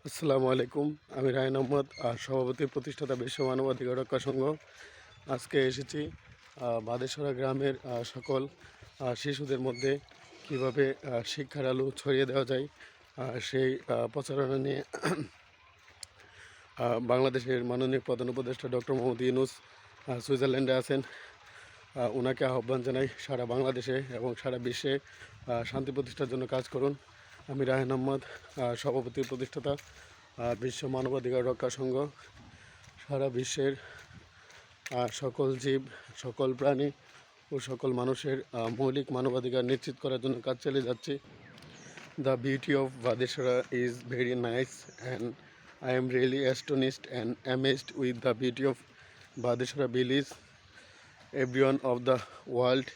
আসসালামু আলাইকুম। আমি রায়হান আহমদ, সভাপতি প্রতিষ্ঠাতা বিশ্ব মানবাধিকার রক্ষা সংঘ। আজকে এসেছি বাদেশ্বরা গ্রামের সকল শিশুদের মধ্যে কিভাবে শিক্ষার আলো ছড়িয়ে দেওয়া যায় সেই প্রচারণা নিয়ে। বাংলাদেশের মাননীয় প্রধান উপদেষ্টা ডক্টর মোহাম্মদ ইউনূস সুইজারল্যান্ডে আছেন। ওনাকে আহ্বান জানাই সারা বাংলাদেশে এবং সারা বিশ্বে শান্তি প্রতিষ্ঠার জন্য কাজ করুন। আমি রায়হান আহমদ, সভাপতি প্রতিষ্ঠাতা বিশ্ব মানবাধিকার রক্ষা সংঘ। সারা বিশ্বের সকল জীব, সকল প্রাণী ও সকল মানুষের মৌলিক মানবাধিকার নিশ্চিত করার জন্য কাজ চালিয়ে যাচ্ছি। The beauty of Vadeshara is very nice and I am really astonished and amazed with the beauty of Vadeshara village. Everyone of the world,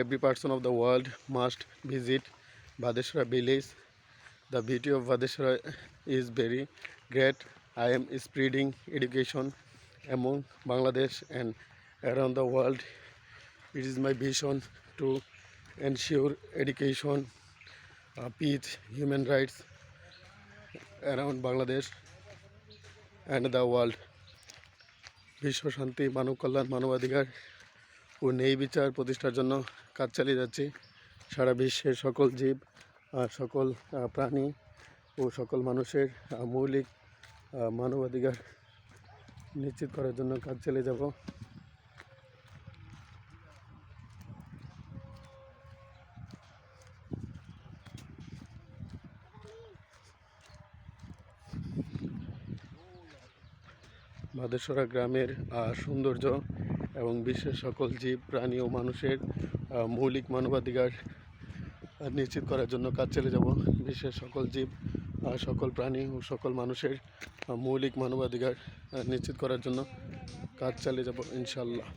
every person of the world must visit Vadeshara village. The beauty of Vadeshara is very great. I am spreading education among Bangladesh and around the world. It is my vision to ensure education, peace, human rights around Bangladesh and the world. বিশ্ব শান্তি, মানব কল্যাণ, মানবাধিকার ও ন্যায় বিচার প্রতিষ্ঠার জন্য কাজ চালিয়ে যাচ্ছি। সারা বিশ্বের সকল জীব, সকল প্রাণী ও সকল মানুষের মৌলিক মানবাধিকার নিশ্চিত করার জন্য কাজ চালিয়ে যাব। ভাদেশ্বরা গ্রামের সৌন্দর্য এবং বিশ্বের সকল জীব, প্রাণী ও মানুষের মৌলিক মানবাধিকার নিশ্চিত করার জন্য কাজ চালিয়ে যাব। বিশ্বের সকল জীব, সকল প্রাণী ও সকল মানুষের মৌলিক মানবাধিকার নিশ্চিত করার জন্য কাজ চালিয়ে যাব ইনশাল্লাহ।